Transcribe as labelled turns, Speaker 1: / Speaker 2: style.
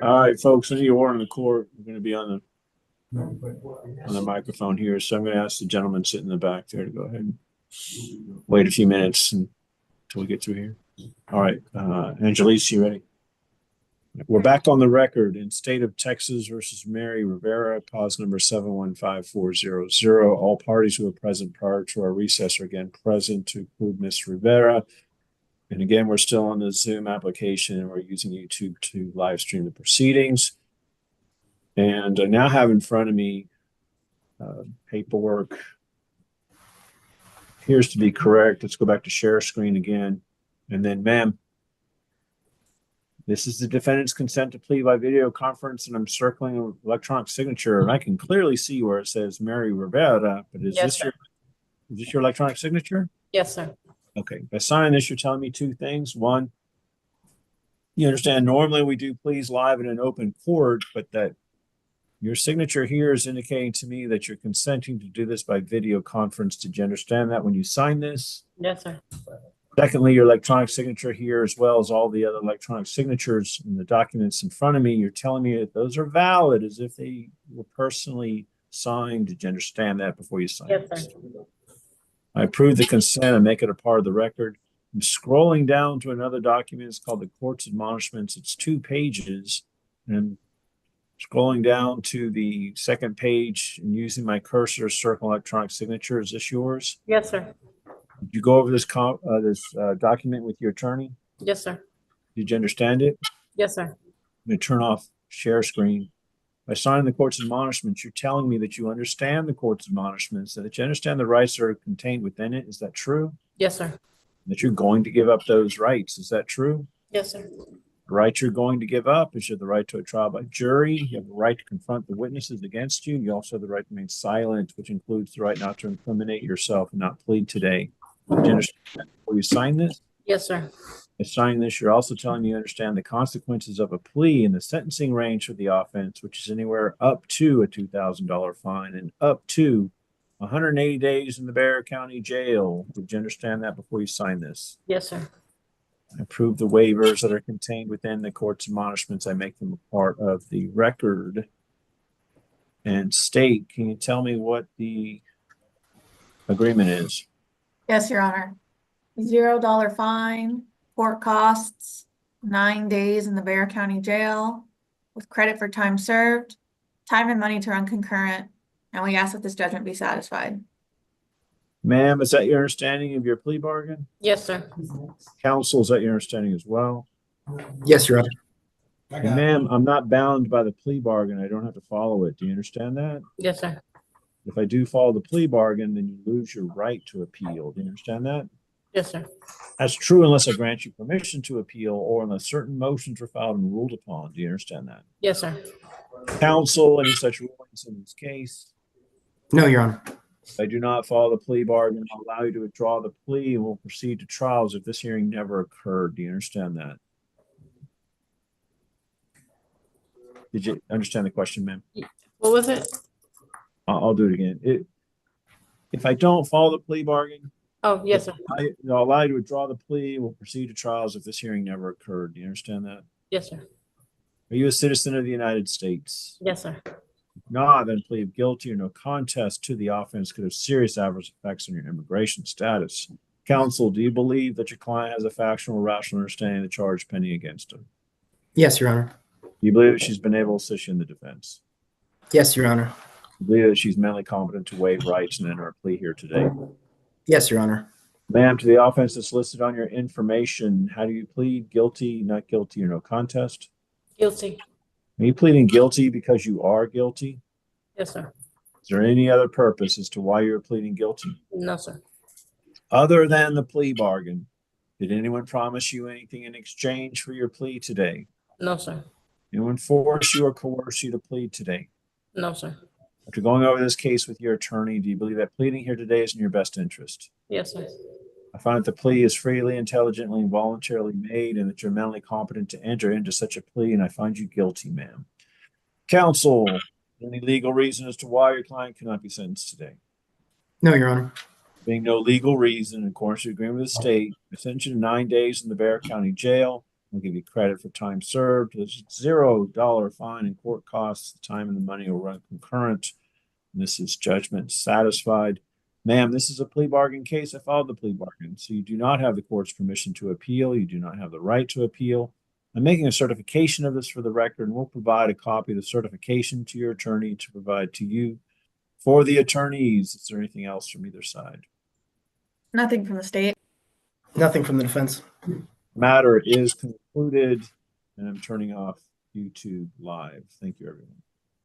Speaker 1: All right, folks, any order in the court, we're going to be on the microphone here. So I'm going to ask the gentleman sitting in the back there to go ahead and wait a few minutes until we get through here. All right, Angelise, you ready? We're back on the record in State of Texas versus Mary Rivera, pause number 715400. All parties who were present prior to our recess are again present, to include Ms. Rivera. And again, we're still on the Zoom application and we're using YouTube to live stream the proceedings. And I now have in front of me paperwork. Appears to be correct. Let's go back to share screen again. And then, ma'am, this is the defendant's consent to plea by video conference, and I'm circling an electronic signature, and I can clearly see where it says Mary Rivera, but is this your electronic signature?
Speaker 2: Yes, sir.
Speaker 1: Okay, by signing this, you're telling me two things. One, you understand normally we do pleas live in an open court, but that your signature here is indicating to me that you're consenting to do this by video conference. Did you understand that when you sign this?
Speaker 2: Yes, sir.
Speaker 1: Secondly, your electronic signature here, as well as all the other electronic signatures in the documents in front of me, you're telling me that those are valid as if they were personally signed. Did you understand that before you signed?
Speaker 2: Yes, sir.
Speaker 1: I approve the consent and make it a part of the record. I'm scrolling down to another document. It's called the Court's Admonishments. It's 2 pages. And scrolling down to the second page and using my cursor to circle electronic signature. Is this yours?
Speaker 2: Yes, sir.
Speaker 1: Did you go over this document with your attorney?
Speaker 2: Yes, sir.
Speaker 1: Did you understand it?
Speaker 2: Yes, sir.
Speaker 1: I'm going to turn off share screen. By signing the court's admonishments, you're telling me that you understand the court's admonishments, that you understand the rights that are contained within it. Is that true?
Speaker 2: Yes, sir.
Speaker 1: That you're going to give up those rights. Is that true?
Speaker 2: Yes, sir.
Speaker 1: The right you're going to give up is you have the right to a trial by jury. You have the right to confront the witnesses against you. You also have the right to remain silent, which includes the right not to incriminate yourself and not plead today. Did you understand that before you sign this?
Speaker 2: Yes, sir.
Speaker 1: By signing this, you're also telling me you understand the consequences of a plea and the sentencing range for the offense, which is anywhere up to a $2,000 fine and up to 180 days in the Bexar County Jail. Did you understand that before you sign this?
Speaker 2: Yes, sir.
Speaker 1: I approve the waivers that are contained within the court's admonishments. I make them a part of the record. And state, can you tell me what the agreement is?
Speaker 3: Yes, Your Honor. $0 fine, court costs, 9 days in the Bexar County Jail with credit for time served, time and money to run concurrent, and we ask that this judgment be satisfied.
Speaker 1: Ma'am, is that your understanding of your plea bargain?
Speaker 2: Yes, sir.
Speaker 1: Counsel, is that your understanding as well?
Speaker 4: Yes, Your Honor.
Speaker 1: And ma'am, I'm not bound by the plea bargain. I don't have to follow it. Do you understand that?
Speaker 2: Yes, sir.
Speaker 1: If I do follow the plea bargain, then you lose your right to appeal. Do you understand that?
Speaker 2: Yes, sir.
Speaker 1: That's true unless I grant you permission to appeal or unless certain motions are filed and ruled upon. Do you understand that?
Speaker 2: Yes, sir.
Speaker 1: Counsel, any such rulings in this case?
Speaker 4: No, Your Honor.
Speaker 1: If I do not follow the plea bargain, I'll allow you to withdraw the plea and we'll proceed to trials if this hearing never occurred. Do you understand that? Did you understand the question, ma'am?
Speaker 2: What was it?
Speaker 1: I'll do it again. If I don't follow the plea bargain,
Speaker 2: Oh, yes, sir.
Speaker 1: I'll allow you to withdraw the plea. We'll proceed to trials if this hearing never occurred. Do you understand that?
Speaker 2: Yes, sir.
Speaker 1: Are you a citizen of the United States?
Speaker 2: Yes, sir.
Speaker 1: Not, then plea of guilty or no contest to the offense could have serious adverse effects on your immigration status. Counsel, do you believe that your client has a factual or rational understanding of the charge pending against him?
Speaker 4: Yes, Your Honor.
Speaker 1: Do you believe that she's been able to assist you in the defense?
Speaker 4: Yes, Your Honor.
Speaker 1: Do you believe that she's mentally competent to waive rights and enter a plea here today?
Speaker 4: Yes, Your Honor.
Speaker 1: Ma'am, to the offense that's listed on your information, how do you plead? Guilty, not guilty, or no contest?
Speaker 2: Guilty.
Speaker 1: Are you pleading guilty because you are guilty?
Speaker 2: Yes, sir.
Speaker 1: Is there any other purpose as to why you're pleading guilty?
Speaker 2: No, sir.
Speaker 1: Other than the plea bargain, did anyone promise you anything in exchange for your plea today?
Speaker 2: No, sir.
Speaker 1: Anyone force you or coerce you to plead today?
Speaker 2: No, sir.
Speaker 1: After going over this case with your attorney, do you believe that pleading here today is in your best interest?
Speaker 2: Yes, sir.
Speaker 1: I find that the plea is freely, intelligently, and voluntarily made, and that you're mentally competent to enter into such a plea, and I find you guilty, ma'am. Counsel, any legal reason as to why your client cannot be sentenced today?
Speaker 4: No, Your Honor.
Speaker 1: Being no legal reason, in accordance to the agreement with the state, I sentence you to 9 days in the Bexar County Jail. We'll give you credit for time served. There's $0 fine and court costs. The time and the money will run concurrent. And this is judgment satisfied. Ma'am, this is a plea bargain case. I followed the plea bargain. So you do not have the court's permission to appeal. You do not have the right to appeal. I'm making a certification of this for the record, and we'll provide a copy of the certification to your attorney to provide to you. For the attorneys, is there anything else from either side?
Speaker 3: Nothing from the state.
Speaker 4: Nothing from the defense.
Speaker 1: Matter is concluded, and I'm turning off YouTube Live. Thank you, everyone.